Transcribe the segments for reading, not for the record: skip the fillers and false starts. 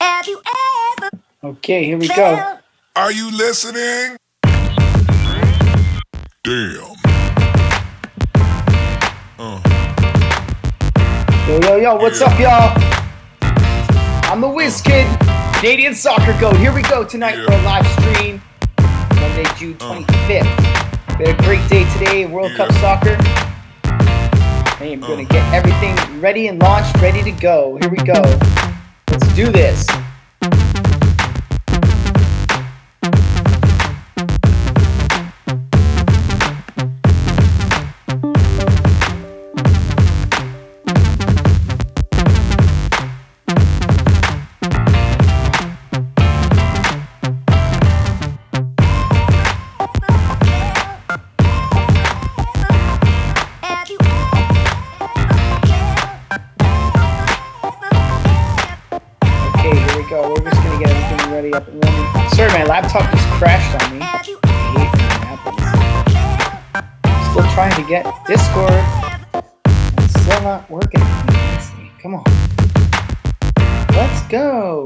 Have you ever? Okay, here we go. Are you listening? Damn. Yo, what's up, y'all? I'm the WhizKid, Canadian Soccer Goat. Here we go tonight for a live stream, Monday, June 25th. We had a great day today, World Cup Soccer. I am going to get everything ready and launched, ready to go. Here we go. Let's do this. Go. We're just gonna get everything ready up and running. Sorry, my laptop just crashed on me. I hate when that happens. Still trying to get Discord. It's still not working. Let's see. Come on. Let's go.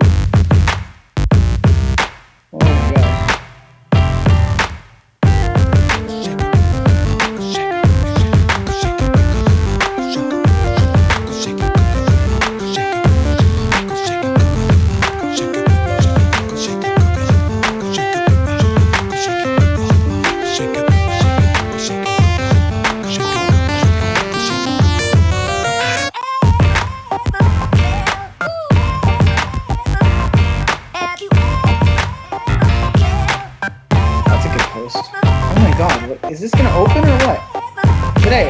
Oh my god. Is this gonna open or what? Today.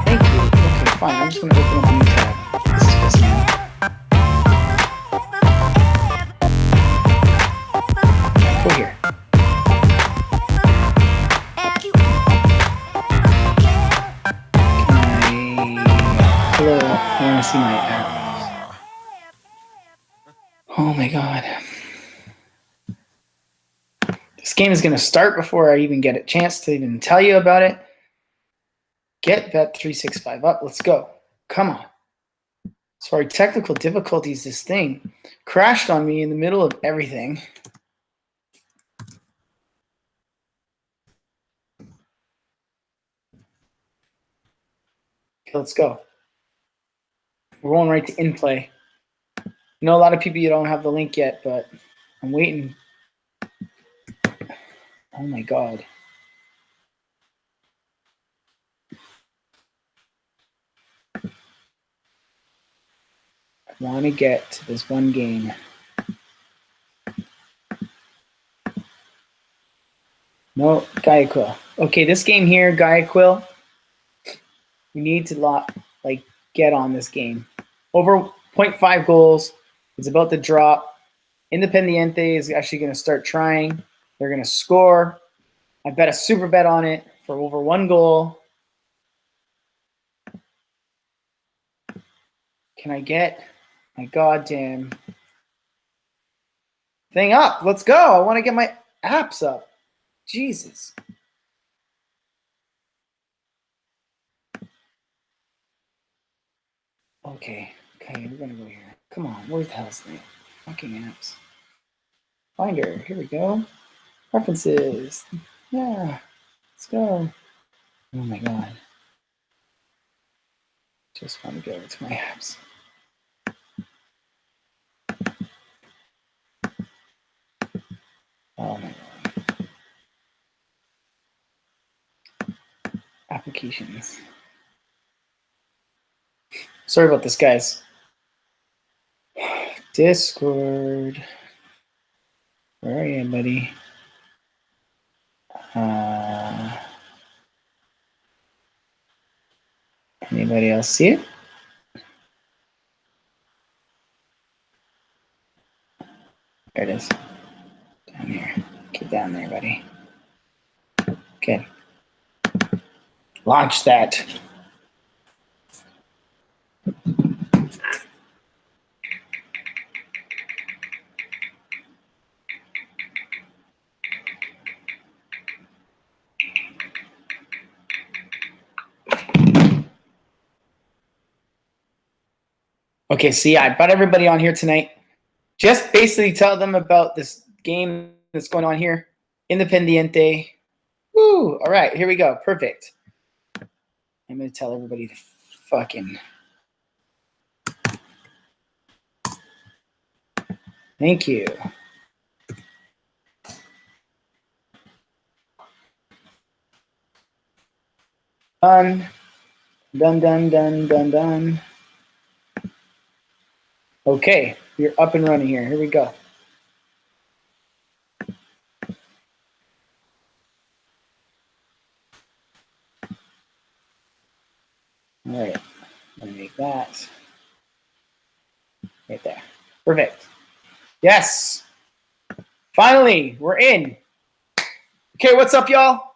Thank you. Okay, fine. I'm just gonna open up a new tab. This is just me. Go here. Hello. I wanna see my arrows. Oh my god. This game is going to start before I even get a chance to even tell you about it. Get Bet365 up. Let's go. Come on. Sorry, technical difficulties. This thing crashed on me in the middle of everything. Okay, let's go. We're going right to in-play. I know a lot of people, you don't have the link yet, but I'm waiting. Oh my god. I want to get to this one game. No, Guayaquil. Okay, this game here, Guayaquil. We need to get on this game. Over 0.5 goals. It's about to drop. Independiente is actually going to start trying. They're going to score. I bet a super bet on it for over 1 goal. Can I get my goddamn thing up? Let's go. I want to get my apps up. Jesus. Okay, we're going to go here. Come on, where's the hell's the fucking apps? Finder, here we go. Preferences. Yeah, let's go. Oh my god. Just want to go to my apps. Oh my god. Applications. Sorry about this, guys. Discord. Where are you, buddy? Anybody else see it? There it is. Down here. Get down there, buddy. Okay. Launch that. Okay, see, I brought everybody on here tonight. Just basically tell them about this game that's going on here. Independiente. Woo! All right, here we go. Perfect. I'm going to tell everybody to fucking... Thank you. Done. Done. Okay, you're up and running here. Here we go. All right, let me make that right there. Perfect. Yes. Finally, we're in. Okay, what's up, y'all?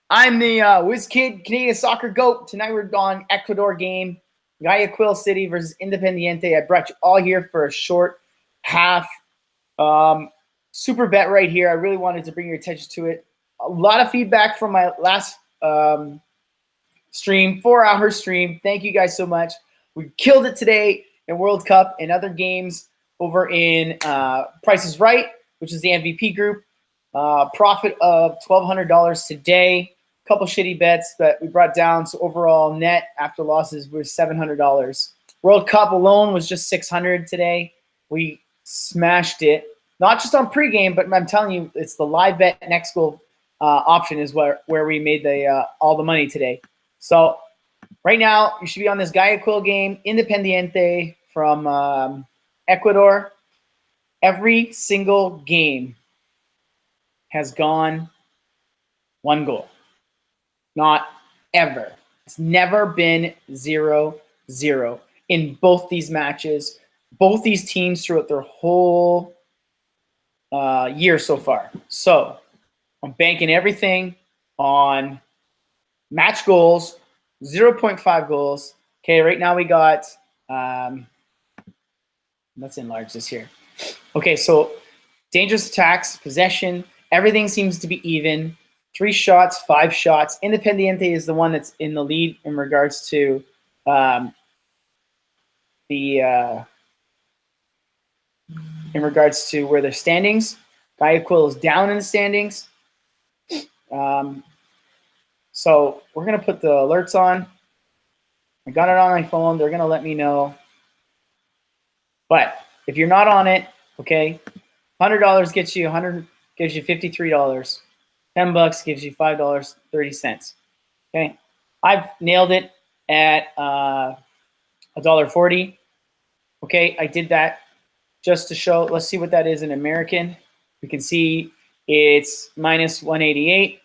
I'm the WhizKid Canadian Soccer Goat. Tonight we're on Ecuador game. Guayaquil City versus Independiente. I brought you all here for a short half. Super bet right here. I really wanted to bring your attention to it. A lot of feedback from my last stream, 4-hour stream. Thank you guys so much. We killed it today in World Cup and other games over in Price is Right, which is the MVP group. Profit of $1,200 today. Couple shitty bets that we brought down. So overall net after losses was $700. World Cup alone was just $600 today. We smashed it. Not just on pregame, but I'm telling you, it's the live bet next goal option is where we made the all the money today. So right now you should be on this Guayaquil game, Independiente from Ecuador. Every single game has gone 1 goal. Not ever. It's never been 0-0 in both these matches, both these teams throughout their whole year so far. So I'm banking everything on match goals, 0.5 goals. Okay, right now we got, let's enlarge this here. Okay, so dangerous attacks, possession, everything seems to be even. 3 shots, 5 shots. Independiente is the one that's in the lead in regards to in regards to where their standings. Guayaquil is down in the standings. So we're gonna put the alerts on. I got it on my phone. They're gonna let me know. But if you're not on it, okay, $100 gets you $53. $10 gives you $5.30. Okay, I've nailed it at $1.40. Okay, I did that just to show. Let's see what that is in American. We can see it's minus 188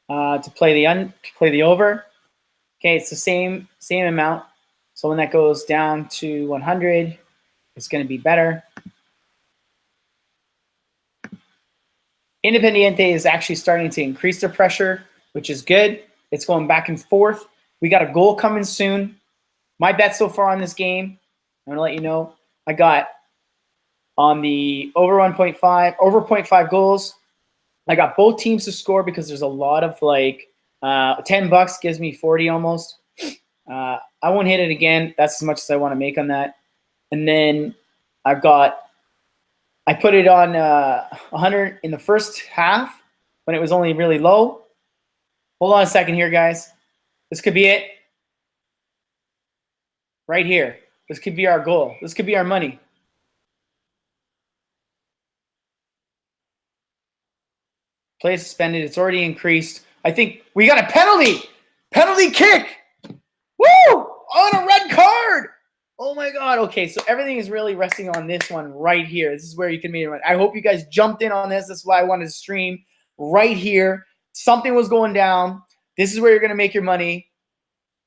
to play the over. Okay, it's the same amount. So when that goes down to 100, it's going to be better. Independiente is actually starting to increase their pressure, which is good. It's going back and forth. We got a goal coming soon. My bet so far on this game, I'm going to let you know, I got on the over 1.5, over 0.5 goals. I got both teams to score because there's a lot of like $10 gives me 40 almost. I won't hit it again. That's as much as I want to make on that. And then I put it on 100 in the first half when it was only really low. Hold on a second here, guys. This could be it. Right here. This could be our goal. This could be our money. Play suspended. It's already increased. I think we got a penalty. Penalty kick. Woo! On a red card. Oh my God. Okay, so everything is really resting on this one right here. This is where you can make it. I hope you guys jumped in on this. That's why I wanted to stream right here. Something was going down. This is where you're going to make your money.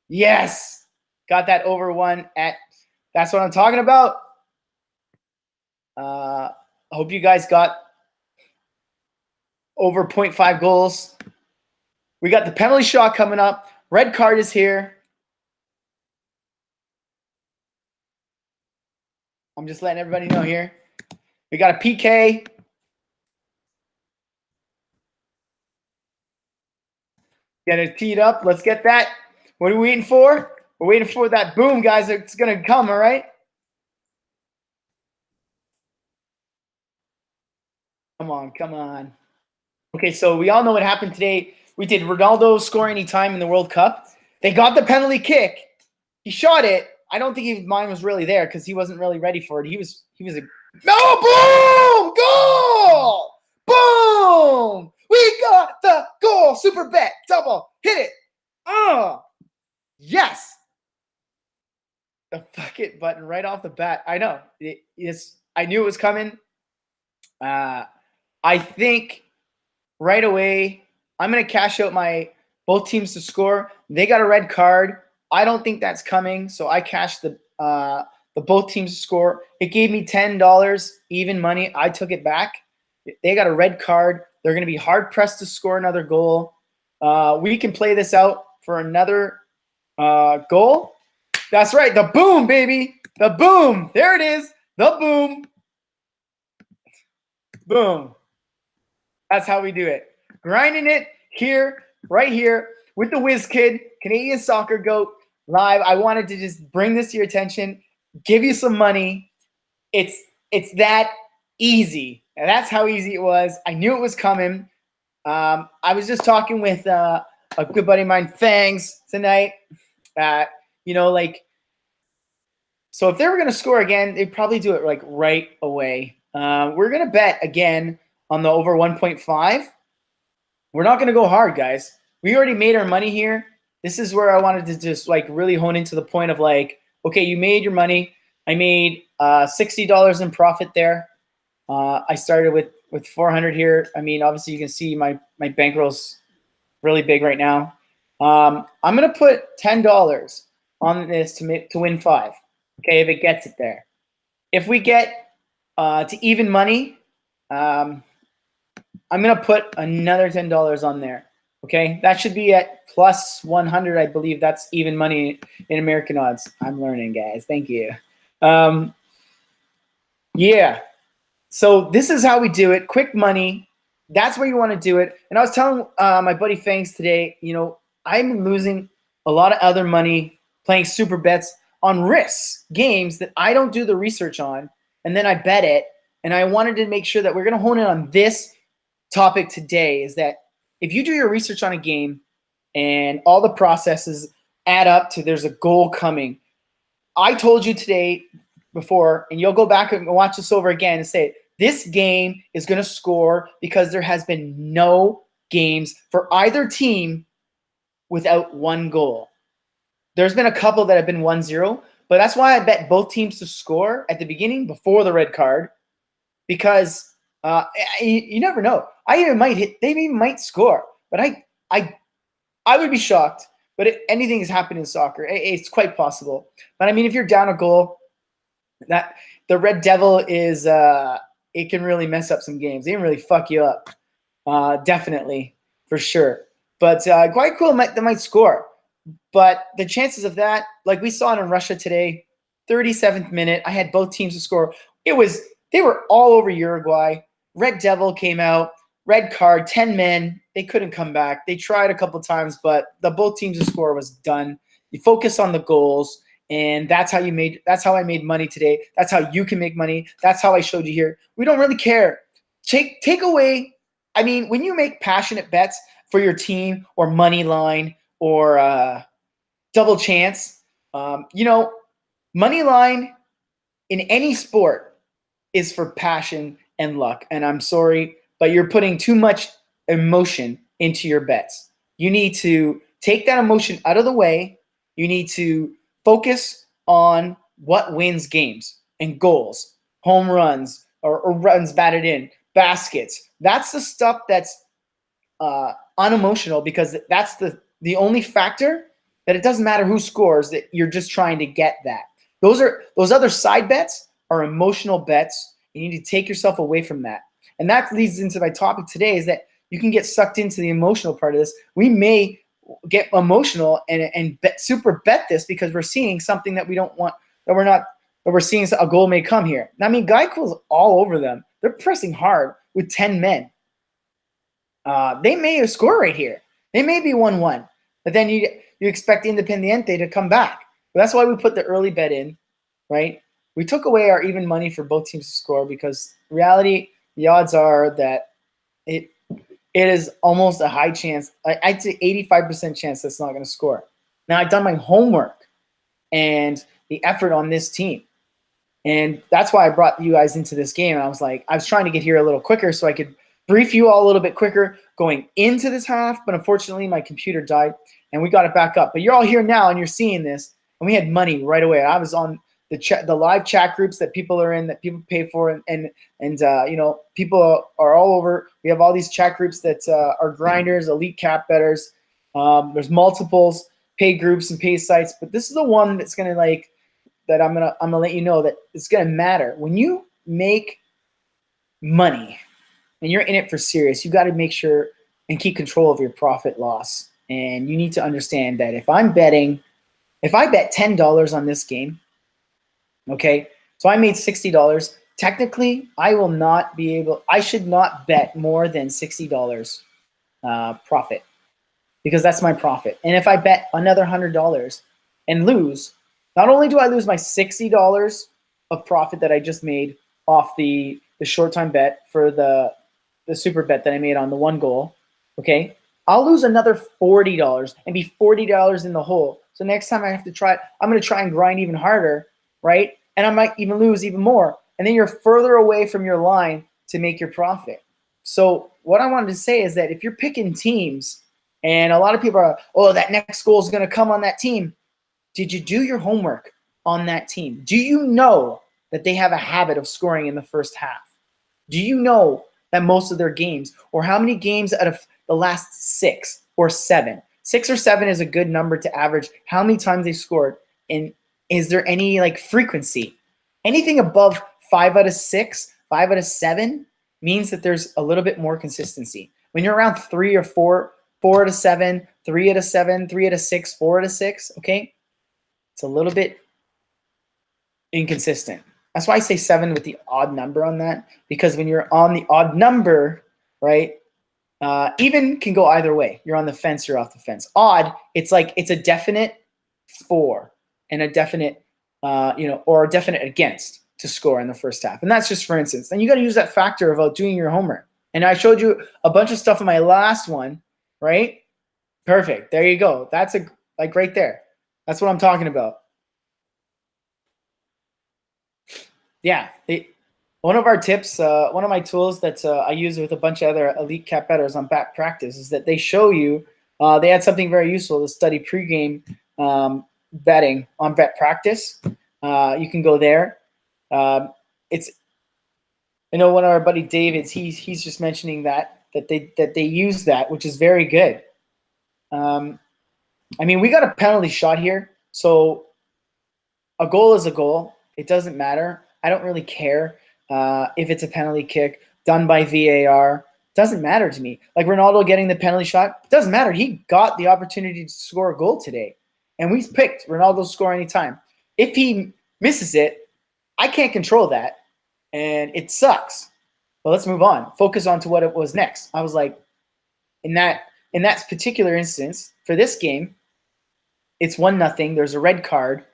Yes. Got that over one at, that's what I'm talking about. I hope you guys got over 0.5 goals. We got the penalty shot coming up. Red card is here. I'm just letting everybody know here. We got a PK. Get it teed up. Let's get that. What are we waiting for? We're waiting for that boom, guys. It's going to come, all right? Come on, come on. Okay, so we all know what happened today. We did Ronaldo score any time in the World Cup. They got the penalty kick. He shot it. I don't think mine was really there because he wasn't really ready for it. He was a no boom goal. Boom! We got the goal. Super bet double. Hit it. Oh, yes. The fuck it button right off the bat. I know. I knew it was coming. I think right away I'm going to cash out my both teams to score. They got a red card. I don't think that's coming, so I cashed the both teams to score. It gave me $10 even money. I took it back. They got a red card. They're going to be hard pressed to score another goal. We can play this out for another goal. That's right. The boom, baby. The boom. There it is. The boom. Boom. That's how we do it. Grinding it here, right here, with the WhizKid, Canadian Soccer Goat, live. I wanted to just bring this to your attention, give you some money. It's that easy. And that's how easy it was. I knew it was coming. I was just talking with a good buddy of mine, Fangs, tonight. So if they were going to score again, they'd probably do it like right away. We're going to bet again on the over 1.5. We're not going to go hard, guys. We already made our money here. This is where I wanted to just like really hone into the point of like, okay, you made your money. I made $60 in profit there. I started with 400 here. I mean, obviously you can see my bankroll's really big right now. I'm going to put $10 on this to win 5. Okay, if it gets it there. If we get to even money, I'm going to put another $10 on there. Okay, that should be at plus 100. I believe that's even money in American odds. I'm learning, guys. Thank you. Yeah. So this is how we do it. Quick money. That's where you want to do it. And I was telling my buddy Fangs today, I'm losing a lot of other money playing super bets on risks, games that I don't do the research on, and then I bet it. And I wanted to make sure that we're going to hone in on this topic today, is that if you do your research on a game and all the processes add up to there's a goal coming, I told you today before, and you'll go back and watch this over again and say, this game is going to score because there has been no games for either team without one goal. There's been a couple that have been 1-0, but that's why I bet both teams to score at the beginning before the red card, because you never know. They even might score, but I would be shocked. But anything has happened in soccer. It's quite possible. But I mean, if you're down a goal, that the Red Devil is it can really mess up some games. They can really fuck you up. Definitely, for sure. But quite cool. They might score. But the chances of that, like we saw it in Russia today, 37th minute, I had both teams to score. They were all over Uruguay. Red Devil came out, red card, 10 men. They couldn't come back. They tried a couple times, but both teams to score was done. You focus on the goals, and that's how I made money today. That's how you can make money. That's how I showed you here. We don't really care. Take away, I mean, when you make passionate bets for your team or money line or double chance, money line in any sport is for passion and luck. And I'm sorry, but you're putting too much emotion into your bets. You need to take that emotion out of the way. You need to focus on what wins games and goals, home runs or runs batted in, baskets. That's the stuff that's unemotional, because that's the only factor that it doesn't matter who scores, that you're just trying to get that. Those other side bets are emotional bets. You need to take yourself away from that. And that leads into my topic today, is that you can get sucked into the emotional part of this. We may get emotional and super bet this because we're seeing something that we don't want, that we're seeing a goal may come here. I mean, Geico's all over them. They're pressing hard with 10 men. They may score right here. They may be 1-1, but then you expect Independiente to come back. that's why we put the early bet in, right? We took away our even money for both teams to score because reality, the odds are that it is almost a high chance. I'd say 85% chance that's not going to score. Now, I've done my homework and the effort on this team. And that's why I brought you guys into this game. And I was trying to get here a little quicker so I could brief you all a little bit quicker going into this half. But unfortunately, my computer died and we got it back up. But you're all here now and you're seeing this. And we had money right away. I was on the live chat groups that people are in, that people pay for, and people are all over. We have all these chat groups that are grinders, elite cap bettors. There's multiples, paid groups and paid sites, but this is the one that's gonna that I'm gonna let you know that it's gonna matter when you make money and you're in it for serious. You got to make sure and keep control of your profit loss, and you need to understand that if I bet $10 on this game. Okay, so I made $60. Technically, I should not bet more than $60 profit because that's my profit. And if I bet another $100 and lose, not only do I lose my $60 of profit that I just made off the short time bet for the super bet that I made on the one goal, okay, I'll lose another $40 and be $40 in the hole. So next time I have to try, I'm going to try and grind even harder, right? And I might even lose even more. And then you're further away from your line to make your profit. So what I wanted to say is that if you're picking teams and a lot of people are, oh, that next goal is going to come on that team. Did you do your homework on that team? Do you know that they have a habit of scoring in the first half? Do you know that most of their games, or how many games out of the last 6 or 7? 6 or 7 is a good number to average how many times they scored. And is there any frequency? Anything above 5 out of 6, 5 out of 7 means that there's a little bit more consistency. When you're around 3 or 4, 4 out of 7, 3 out of 7, 3 out of 6, 4 out of 6, okay? It's a little bit inconsistent. That's why I say 7 with the odd number on that, because when you're on the odd number, right, even can go either way. You're on the fence, you're off the fence. Odd, it's a definite for and a definite, or a definite against to score in the first half. And that's just for instance. And you got to use that factor about doing your homework. And I showed you a bunch of stuff in my last one, right? Perfect. There you go. That's right there. That's what I'm talking about. Yeah. One of our tips, one of my tools that I use with a bunch of other elite cap bettors on Bet Practice is that they show you, they had something very useful to study pregame betting on Bet Practice. You can go there. I know one of our buddy David's, he's just mentioning that they use that, which is very good. I mean, we got a penalty shot here, so a goal is a goal. It doesn't matter. I don't really care if it's a penalty kick done by VAR. Doesn't matter to me. Like Ronaldo getting the penalty shot, doesn't matter. He got the opportunity to score a goal today, and we picked Ronaldo to score anytime. If he misses it, I can't control that, and it sucks. But let's move on. Focus on to what it was next. I was like, in that particular instance for this game, it's 1-0. There's a red card.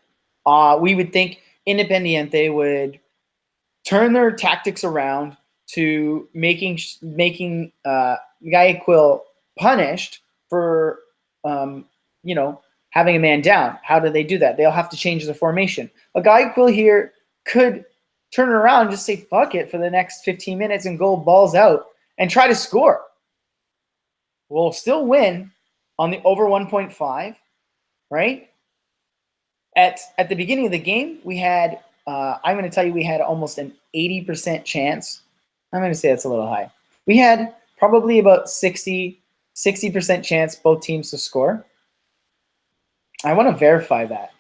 We would think Independiente would turn their tactics around to making Guayaquil punished for having a man down. How do they do that? They'll have to change the formation. A Guayaquil here could turn it around and just say fuck it for the next 15 minutes and go balls out and try to score. We'll still win on the over 1.5, right? At the beginning of the game, we had I'm going to tell you we had almost an 80% chance. I'm going to say that's a little high. We had probably about 60% chance both teams to score. I want to verify that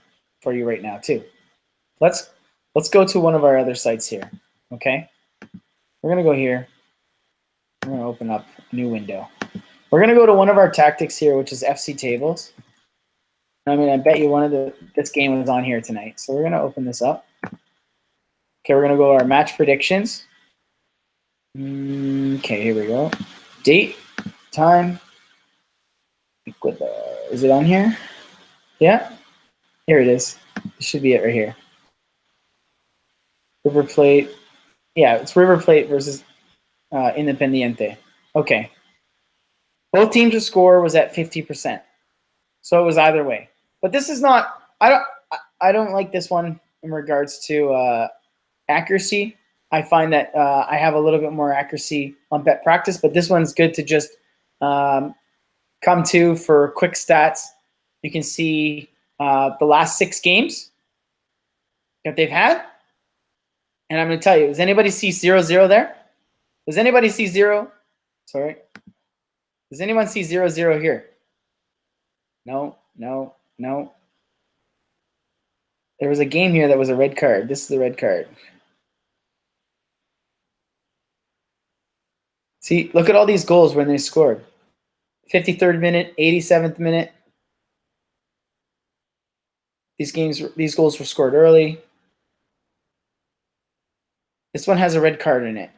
for you right now too. Let's go to one of our other sites here, okay? We're going to go here. We're going to open up a new window. We're going to go to one of our tactics here, which is FC Tables. I mean, I bet you this game was on here tonight. So we're going to open this up. Okay, we're going to go to our match predictions. Okay, here we go. Date, time. Is it on here? Yeah, here it is. This should be it right here. River Plate. Yeah, it's River Plate versus Independiente. Okay. Both teams' score was at 50%. So it was either way. But this is not I don't like this one in regards to accuracy. I find that I have a little bit more accuracy on bet practice, but this one's good to just come to for quick stats. You can see the last 6 games that they've had. And I'm going to tell you, does anybody see 0-0 there? Does anybody see 0? Sorry. Does anyone see 0-0 here? No, no, no. There was a game here that was a red card. This is the red card. See, look at all these goals when they scored. 53rd minute, 87th minute. These goals were scored early. This one has a red card in it.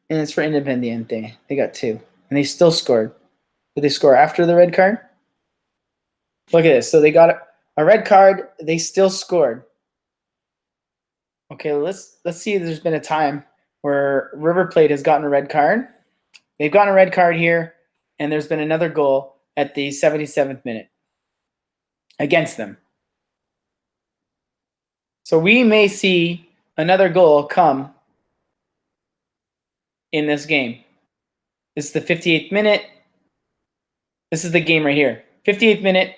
And it's for Independiente. They got 2. And they still scored. Did they score after the red card? Look at this. So they got a red card. They still scored. Okay, let's see if there's been a time where River Plate has gotten a red card. They've gotten a red card here, and there's been another goal at the 77th minute against them. So we may see another goal come in this game. This is the 58th minute. This is the game right here. 58th minute.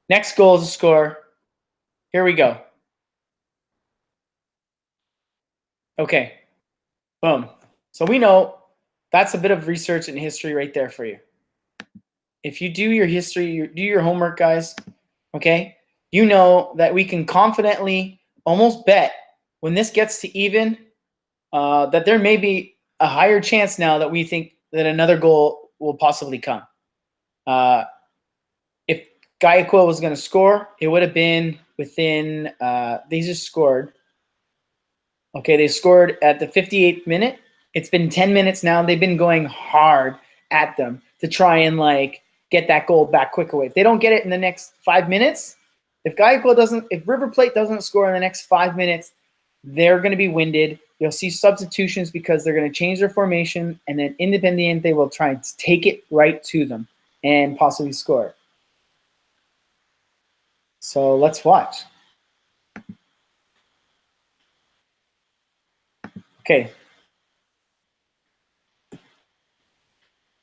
Next goal is a score. Here we go. Okay. Boom. So we know that's a bit of research and history right there for you. If you do your history, you do your homework, guys, okay, you know that we can confidently almost bet when this gets to even that there may be a higher chance now that we think that another goal will possibly come. If Guayaquil was going to score, it would have been within they just scored. Okay, they scored at the 58th minute. It's been 10 minutes now. They've been going hard at them to try and like get that goal back quick away. If they don't get it in the next 5 minutes, if River Plate doesn't score in the next 5 minutes, they're going to be winded. You'll see substitutions because they're going to change their formation, and then Independiente will try and take it right to them and possibly score. So let's watch. Okay.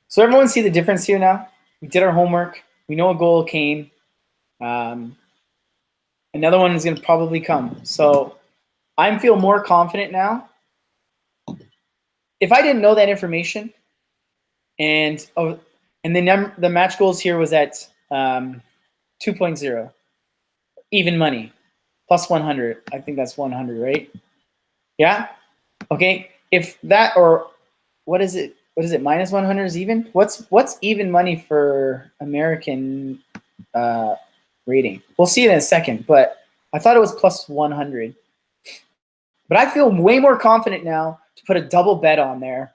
So everyone see the difference here now? We did our homework. We know a goal came. Another one is going to probably come. So I feel more confident now. If I didn't know that information, and the match goals here was at 2.0, even money, plus 100. I think that's 100, right? Yeah. Okay. If that, or what is it? What is it? Minus 100 is even. What's even money for American rating? We'll see it in a second. But I thought it was plus 100. But I feel way more confident now to put a double bet on there.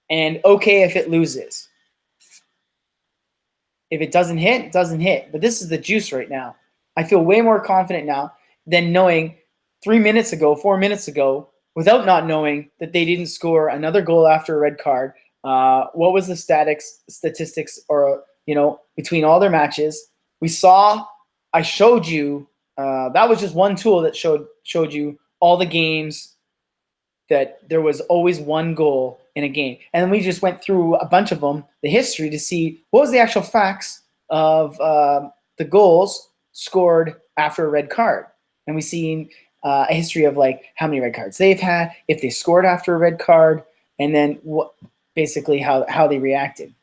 And okay if it loses. If it doesn't hit, it doesn't hit. But this is the juice right now. I feel way more confident now than knowing 3 minutes ago, 4 minutes ago, without not knowing that they didn't score another goal after a red card. What was the statistics or, between all their matches? I showed you, that was just one tool that showed you all the games that there was always one goal in a game. And then we just went through a bunch of them, the history, to see what was the actual facts of the goals scored after a red card. And we seen a history of like how many red cards they've had, if they scored after a red card, and then basically how they reacted.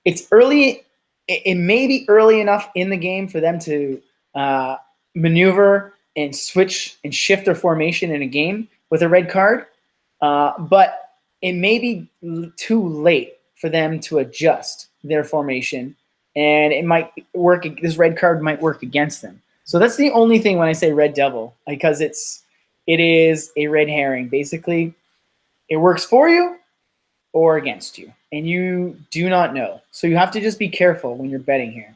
It's early. It may be early enough in the game for them to maneuver and switch and shift their formation in a game with a red card, but it may be too late for them to adjust their formation, and it might work. This red card might work against them. So that's the only thing when I say red devil, because it is a red herring. Basically, it works for you or against you, and you do not know. So you have to just be careful when you're betting here.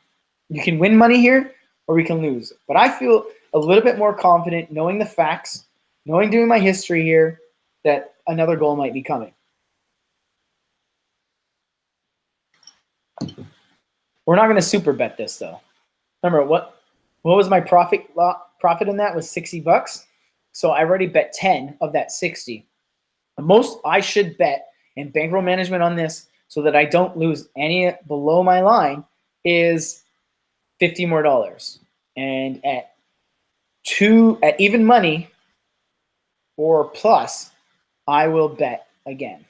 You can win money here, or we can lose. But I feel a little bit more confident knowing the facts, doing my history here, that another goal might be coming. We're not going to super bet this though. Remember what was my profit in that was $60. So I already bet 10 of that 60. The most I should bet in bankroll management on this so that I don't lose any below my line is $50 more. And at even money or plus, I will bet again.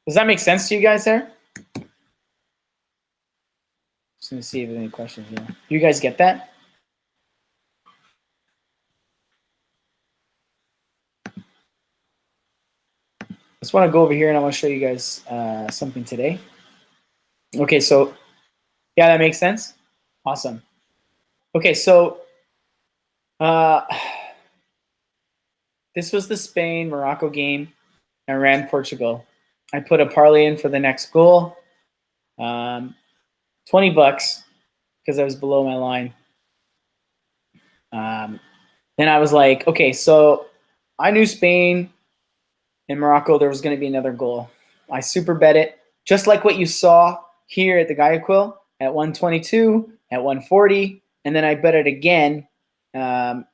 Does that make sense to you guys there? Just gonna see if there's any questions here. Do you guys get that? I just want to go over here and I want to show you guys something today. Okay, so yeah, that makes sense. Awesome. Okay, so this was the Spain-Morocco game. Iran-Portugal. I put a parlay in for the next goal. $20 because I was below my line. Then I was like, okay, so I knew Spain and Morocco, there was going to be another goal. I super bet it, just like what you saw here at the Guayaquil at 122, at 140, and then I bet it again down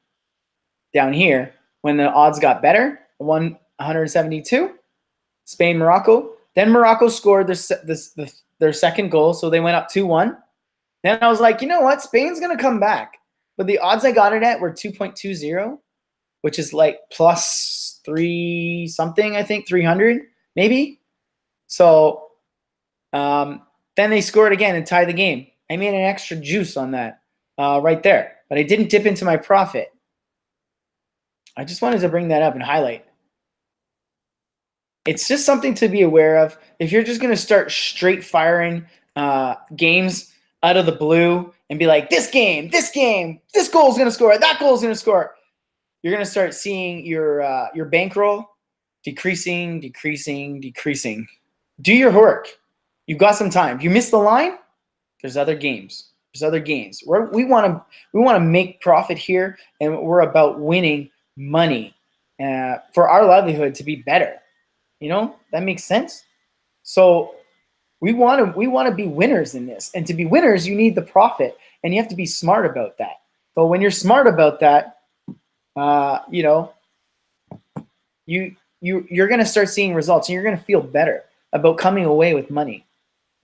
here when the odds got better, 172, Spain, Morocco. Then Morocco scored their second goal, so they went up 2-1. Then I was like, you know what? Spain's going to come back. But the odds I got it at were 2.20, which is like plus 3 something, I think, 300 maybe. So then they scored again and tied the game. I made an extra juice on that right there. But I didn't dip into my profit. I just wanted to bring that up and highlight. It's just something to be aware of. If you're just going to start straight firing games out of the blue and be like, this game, this goal is going to score, that goal is going to score, you're going to start seeing your bankroll decreasing. Do your work. You've got some time. If you miss the line, there's other games. We want to make profit here, and we're about winning money for our livelihood to be better. You know, that makes sense. So we want to be winners in this, and to be winners, you need the profit, and you have to be smart about that. But when you're smart about that, you know, you're going to start seeing results, and you're going to feel better about coming away with money,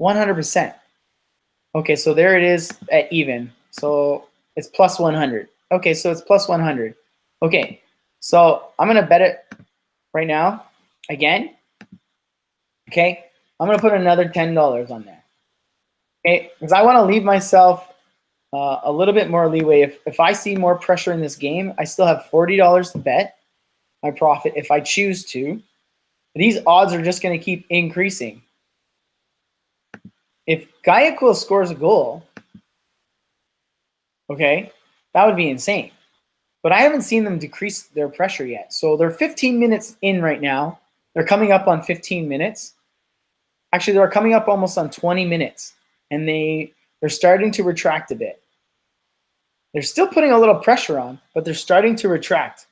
100%. Okay, so there it is at even. So it's plus 100. Okay, so it's plus 100. Okay, so I'm going to bet it right now again. Okay, I'm going to put another $10 on there. Okay, because I want to leave myself a little bit more leeway. If I see more pressure in this game, I still have $40 to bet my profit if I choose to. These odds are just going to keep increasing. If Guayaquil scores a goal, okay, that would be insane. But I haven't seen them decrease their pressure yet. So they're 15 minutes in right now. They're coming up on 15 minutes. Actually, they're coming up almost on 20 minutes. And they're starting to retract a bit. They're still putting a little pressure on, but they're starting to retract.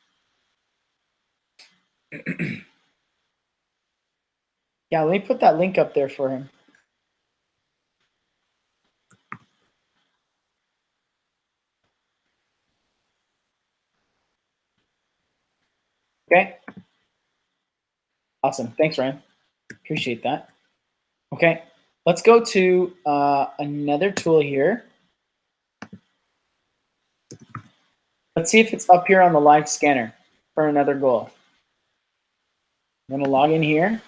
Yeah, let me put that link up there for him. Okay. Awesome. Thanks, Ryan. Appreciate that. Okay. Let's go to another tool here. Let's see if it's up here on the live scanner for another goal. I'm going to log in here.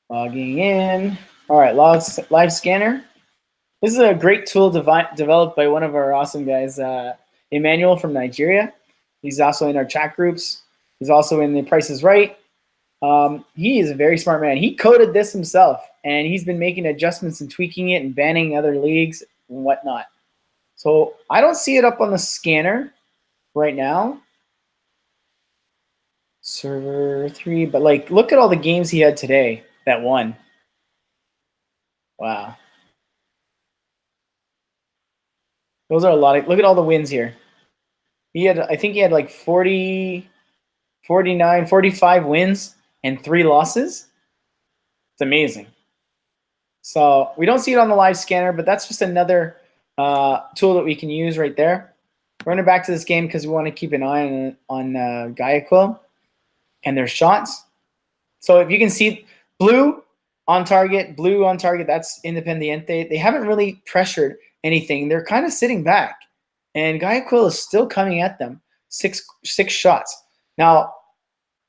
Logging in. All right, live scanner. This is a great tool developed by one of our awesome guys, Emmanuel from Nigeria. He's also in our chat groups. He's also in the Price is Right. He is a very smart man. He coded this himself, and he's been making adjustments and tweaking it and banning other leagues and whatnot. So I don't see it up on the scanner right now. Server 3, but like, look at all the games he had today that won. Wow. Those are a lot of, look at all the wins here. He had, I think he had like 40, 49, 45 wins and 3 losses. It's amazing. So we don't see it on the live scanner, but that's just another tool that we can use right there. We're going back to this game because we want to keep an eye on Guayaquil and their shots. So if you can see blue on target, that's Independiente. They haven't really pressured anything. They're kind of sitting back. And Guayaquil is still coming at them. Six shots. Now,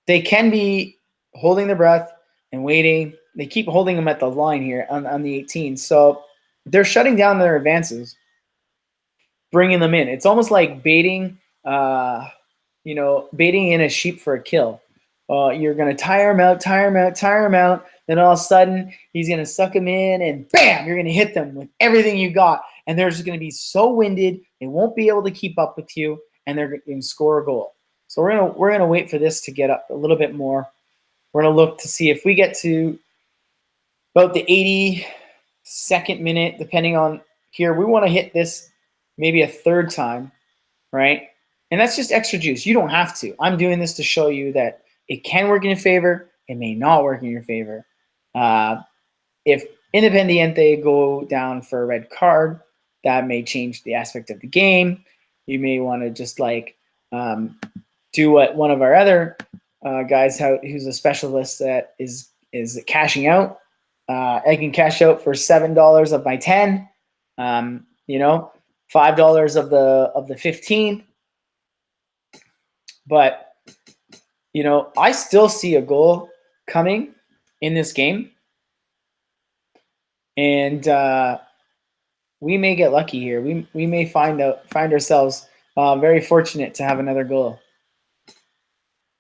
they can be holding their breath and waiting. They keep holding them at the line here on the 18. So they're shutting down their advances, bringing them in. It's almost like baiting, baiting in a sheep for a kill. You're going to tire him out. Then all of a sudden, he's going to suck him in, and bam, you're going to hit them with everything you got. And they're just going to be so winded, they won't be able to keep up with you, and they're going to score a goal. So we're gonna wait for this to get up a little bit more. We're going to look to see if we get to about the 82nd minute, depending on here. We want to hit this maybe a third time, right? And that's just extra juice. You don't have to. I'm doing this to show you that it can work in your favor. It may not work in your favor. If Independiente go down for a red card, that may change the aspect of the game. You may want to just like do what one of our other guys who's a specialist that is cashing out. I can cash out for $7 of my 10. $5 of the 15. But I still see a goal coming in this game, and we may get lucky here. We may find ourselves very fortunate to have another goal,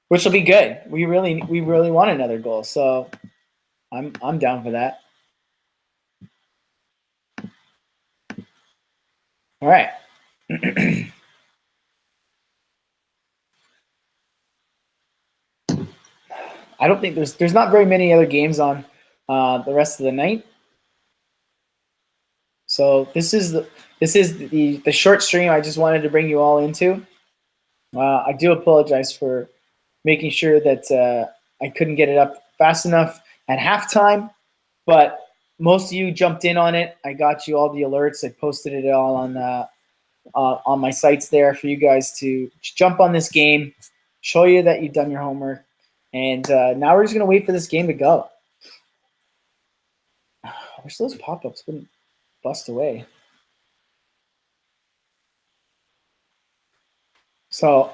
which will be good. We really want another goal, so I'm down for that. All right. I don't think there's not very many other games on the rest of the night. So this is the short stream I just wanted to bring you all into. I do apologize for making sure that I couldn't get it up fast enough at halftime, but most of you jumped in on it. I got you all the alerts. I posted it all on my sites there for you guys to jump on this game, show you that you've done your homework, and now we're just gonna wait for this game to go. I wish those pop-ups wouldn't bust away. So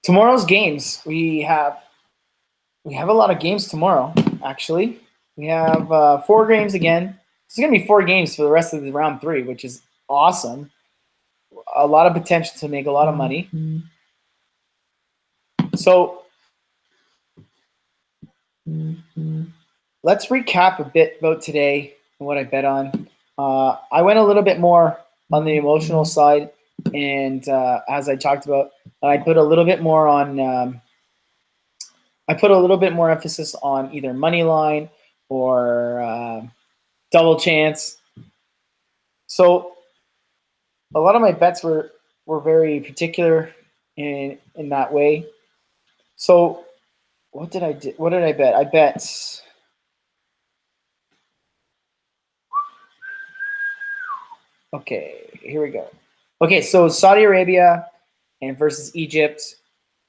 tomorrow's games, we have a lot of games tomorrow. Actually, we have 4 games again. It's gonna be 4 games for the rest of the round 3, which is awesome. A lot of potential to make a lot of money. So let's recap a bit about today and what I bet on. I went a little bit more on the emotional side, and as I talked about, I put a little bit more on. I put a little bit more emphasis on either money line or double chance. So a lot of my bets were very particular in that way. So what did I do? What did I bet? I bet. Okay, here we go. Okay, so Saudi Arabia and versus Egypt.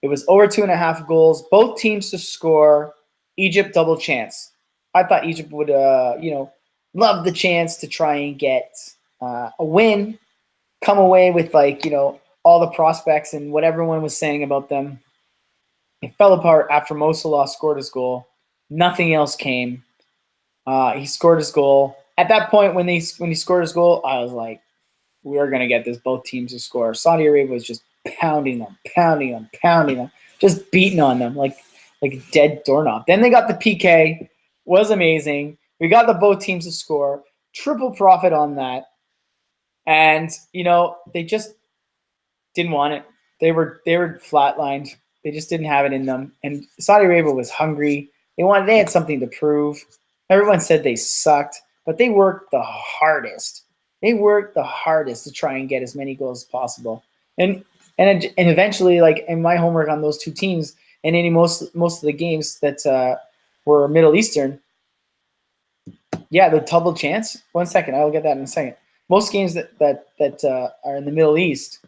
It was over 2.5 goals. Both teams to score. Egypt double chance. I thought Egypt would, love the chance to try and get a win, come away with all the prospects and what everyone was saying about them. It fell apart after Mo Salah scored his goal. Nothing else came. He scored his goal. At that point, when he scored his goal, I was like, we are going to get this, both teams to score. Saudi Arabia was just pounding them, just beating on them like a dead doorknob. Then they got the PK, was amazing. We got both teams to score, triple profit on that. And they just didn't want it. They were flatlined. They just didn't have it in them. And Saudi Arabia was hungry. They had something to prove. Everyone said they sucked, but they worked the hardest. They worked the hardest to try and get as many goals as possible. And eventually, like in my homework on those two teams, and in most of the games that were Middle Eastern, yeah, the double chance. 1 second, I'll get that in a second. Most games that are in the Middle East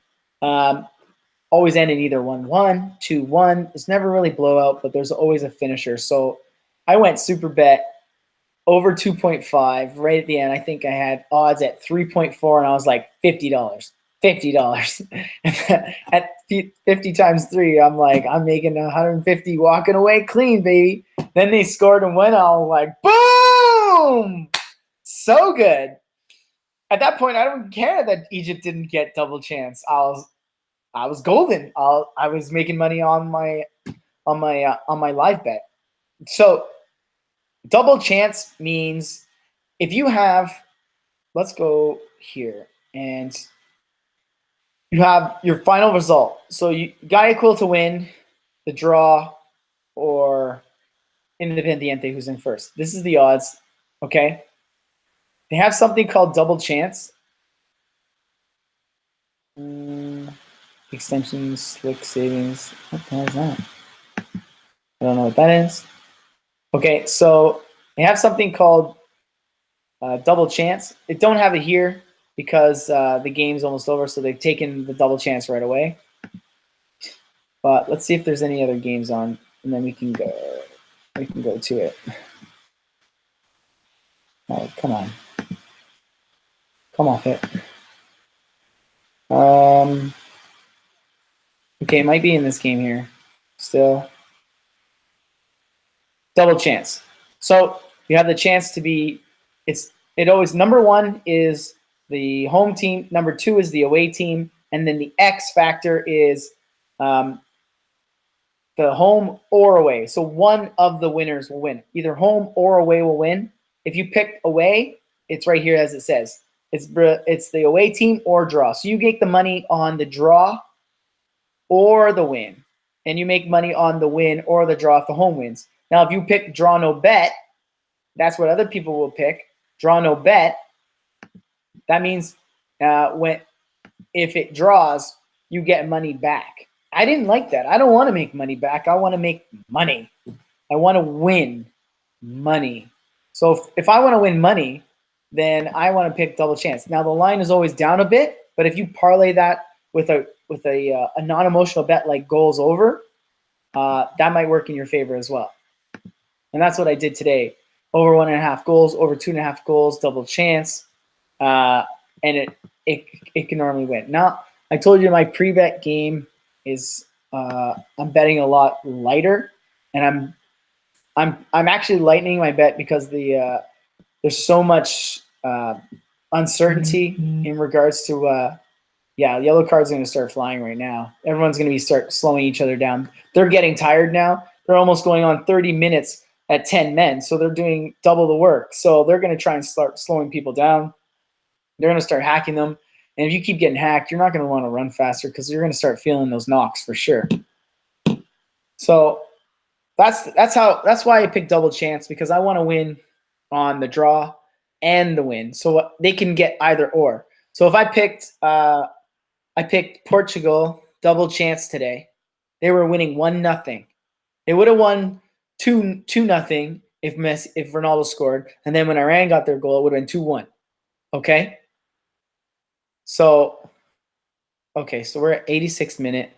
always end in either 1-1, 2-1. It's never really blowout, but there's always a finisher. So I went super bet over 2.5 right at the end. I think I had odds at 3.4, and I was like $50. At 50 times 3, I'm like, I'm making 150 walking away clean, baby. Then they scored and went. I was like, boom! So good. At that point, I don't care that Egypt didn't get double chance. I was golden. I was making money on my live bet. So double chance means if you have, let's go here, and you have your final result. So you guy equal to win, the draw, or Independiente who's in first. This is the odds. Okay. They have something called double chance. Extensions, slick savings. What the hell is that? I don't know what that is. Okay, so they have something called double chance. They don't have it here because the game's almost over, so they've taken the double chance right away. But let's see if there's any other games on, and then we can go to it. Oh, come on. Come off it. Okay, it might be in this game here. Still. Double chance. So you have the chance to be, it always, number 1 is the home team, number 2 is the away team, and then the X factor is the home or away. So one of the winners will win. Either home or away will win. If you pick away, it's right here as it says. It's the away team or draw. So you get the money on the draw or the win. And you make money on the win or the draw if the home wins. Now, if you pick draw no bet, that's what other people will pick. Draw no bet. That means if it draws, you get money back. I didn't like that. I don't want to make money back. I want to make money. I want to win money. So if I want to win money, then I want to pick double chance. Now the line is always down a bit, but if you parlay that with a non-emotional bet like goals over, that might work in your favor as well. And that's what I did today. Over 1.5 goals, over 2.5 goals, double chance, and it can normally win. Now I told you my pre-bet game is I'm betting a lot lighter, and I'm actually lightening my bet because there's so much uncertainty in regards to yellow cards are going to start flying right now. Everyone's going to start slowing each other down. They're getting tired now. They're almost going on 30 minutes at 10 men, so they're doing double the work. So they're going to try and start slowing people down. They're going to start hacking them. And if you keep getting hacked, you're not going to want to run faster because you're going to start feeling those knocks for sure. So that's why I picked double chance, because I want to win on the draw and the win, so they can get either or. So if I picked Portugal double chance today, they were winning 1-0. They would have won 2-0 if Ronaldo scored, and then when Iran got their goal, it would have been 2-1. Okay. So we're at 86th minute.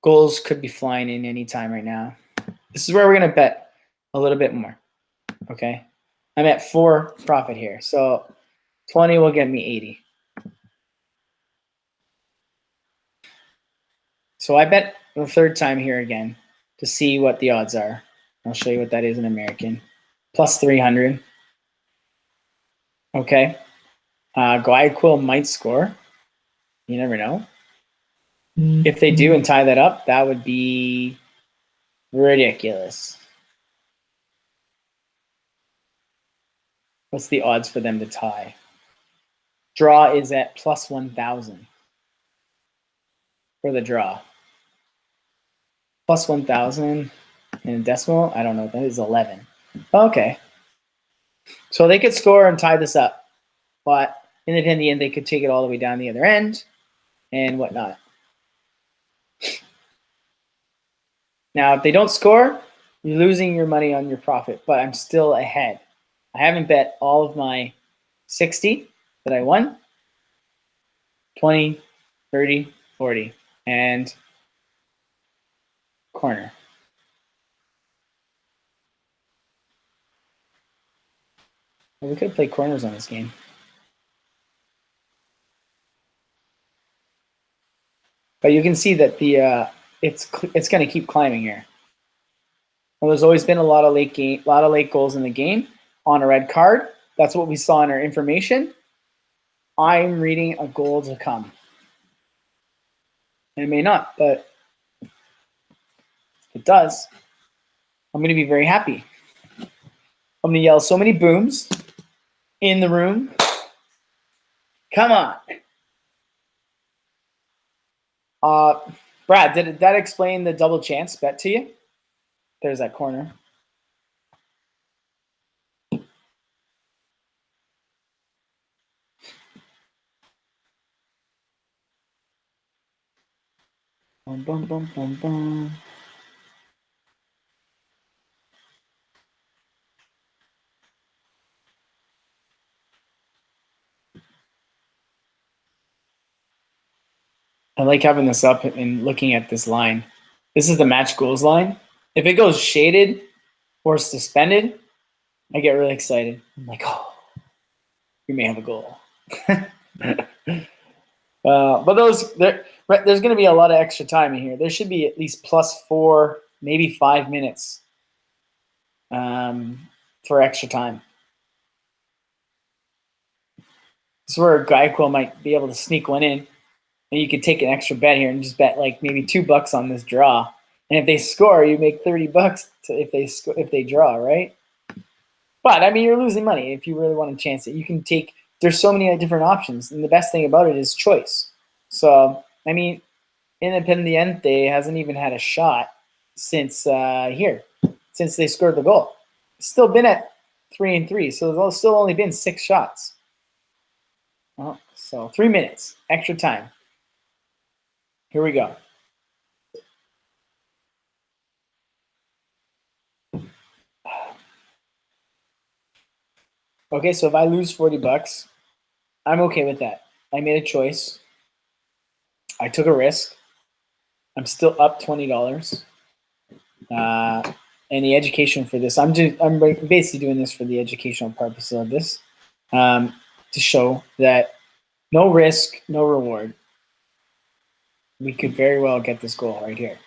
Goals could be flying in any time right now. This is where we're gonna bet a little bit more. Okay. I'm at 4 profit here. So 20 will get me 80. So I bet the 3rd time here again to see what the odds are. I'll show you what that is in American. Plus 300. Okay. Guayaquil might score. You never know. If they do and tie that up, that would be ridiculous. What's the odds for them to tie? Draw is at plus 1,000 for the draw. Plus 1,000 in a decimal, I don't know, that is 11. Okay. So they could score and tie this up, but in the end, they could take it all the way down the other end and whatnot. Now, if they don't score, you're losing your money on your profit, but I'm still ahead. I haven't bet all of my 60 that I won. 20, 30, 40, and corner. Well, we could have played corners on this game. But you can see that the it's going to keep climbing here. Well, there's always been a lot of late goals in the game on a red card. That's what we saw in our information. I'm reading a goal to come. And it may not, but if it does, I'm going to be very happy. I'm going to yell so many booms in the room. Come on. Brad, did that explain the double chance bet to you? There's that corner. Bum, bum, bum, bum, bum. I like having this up and looking at this line. This is the match goals line. If it goes shaded or suspended, I get really excited. I'm like, oh, we may have a goal. But there's going to be a lot of extra time in here. There should be at least +4, maybe 5 minutes for extra time. This is where GuyQuil might be able to sneak one in. And you could take an extra bet here and just bet like maybe $2 on this draw. And if they score, you make $30 if they draw, right? But I mean, you're losing money if you really want to chance it. You can take. There's so many different options, and the best thing about it is choice. So I mean, Independiente hasn't even had a shot since since they scored the goal. It's still been at 3-3, so there's still only been 6 shots. Oh, so 3 minutes extra time. Here we go. Okay, so if I lose $40, I'm okay with that. I made a choice. I took a risk. I'm still up $20. And the education for this, I'm basically doing this for the educational purposes of this, to show that no risk, no reward. We could very well get this goal right here.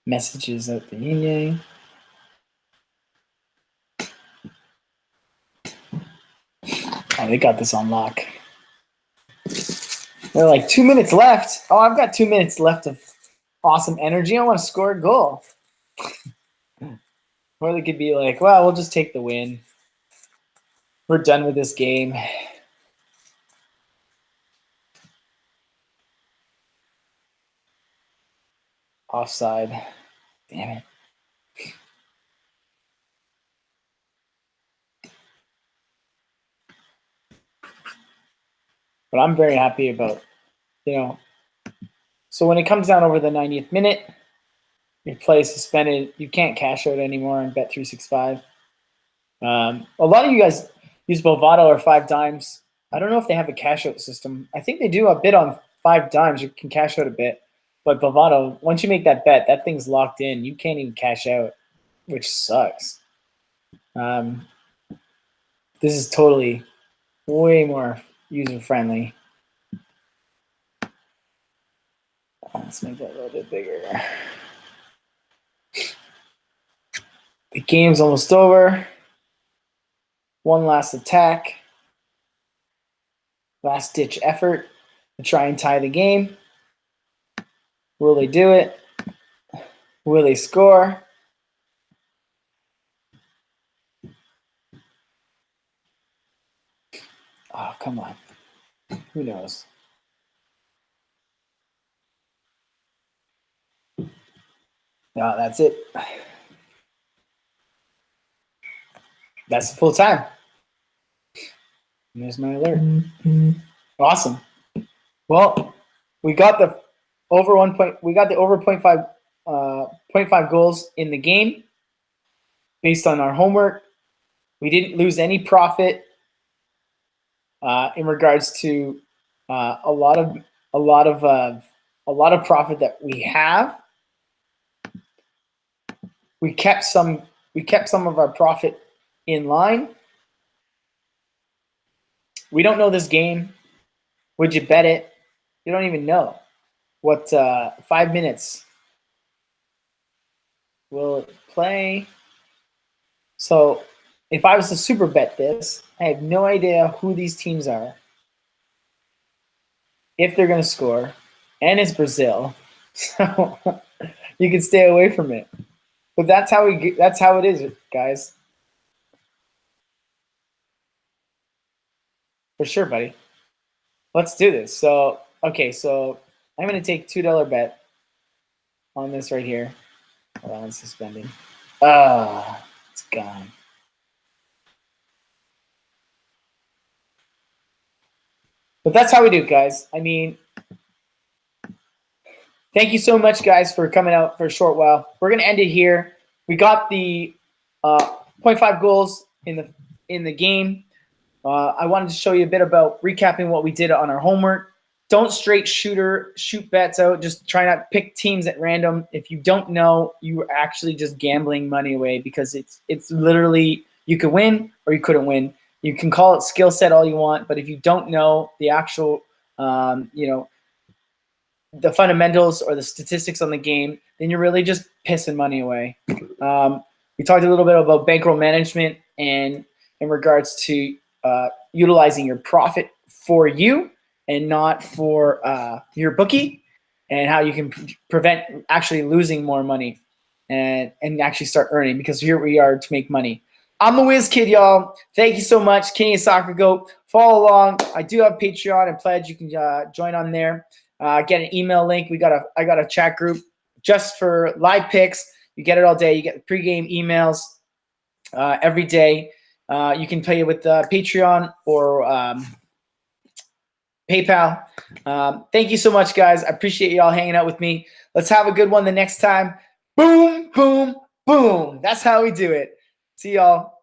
Messages at the yin. Oh, they got this on lock. They're like 2 minutes left. Oh, I've got 2 minutes left of awesome energy. I want to score a goal. Or they could be like, well, we'll just take the win. We're done with this game. Offside. Damn it. But I'm very happy about, so when it comes down over the 90th minute, your play is suspended. You can't cash out anymore on Bet365. A lot of you guys use Bovado or 5 dimes. I don't know if they have a cash out system. I think they do a bit on 5 dimes. You can cash out a bit. But Bovado, once you make that bet, that thing's locked in. You can't even cash out, which sucks. This is totally way more user-friendly. Let's make that a little bit bigger. The game's almost over. One last attack. Last ditch effort to try and tie the game. Will they do it? Will they score? Oh, come on. Who knows? No, that's it. That's the full time. And there's my alert. Awesome. Well, we got the over 1 point. We got the over 0.5 goals in the game based on our homework. We didn't lose any profit in regards to a lot of profit that we have. We kept some of our profit in line. We don't know this game. Would you bet it? You don't even know what 5 minutes will it play. So if I was to super bet this, I have no idea who these teams are, if they're going to score, and it's Brazil. So you can stay away from it. But that's how it is, guys. For sure, buddy. Let's do this. So, okay, so I'm going to take $2 bet on this right here. Hold on, it's suspending. It's gone. But that's how we do it, guys. I mean, thank you so much, guys, for coming out for a short while. We're going to end it here. We got the 0.5 goals in the game. I wanted to show you a bit about recapping what we did on our homework. Don't straight shoot bets out. Just try not to pick teams at random. If you don't know, you are actually just gambling money away, because it's literally, you could win or you couldn't win. You can call it skill set all you want, but if you don't know the actual, the fundamentals or the statistics on the game, then you're really just pissing money away. We talked a little bit about bankroll management and in regards to utilizing your profit for you and not for your bookie, and how you can prevent actually losing more money and actually start earning, because here we are to make money. I'm the WhizKid, y'all. Thank you so much. Canadian Soccer Goat. Follow along. I do have Patreon and Pledge. You can join on there. Get an email link. I got a chat group just for live picks. You get it all day. You get pregame emails every day. You can pay with Patreon or PayPal. Thank you so much, guys. I appreciate you all hanging out with me. Let's have a good one the next time. Boom, boom, boom. That's how we do it. See y'all.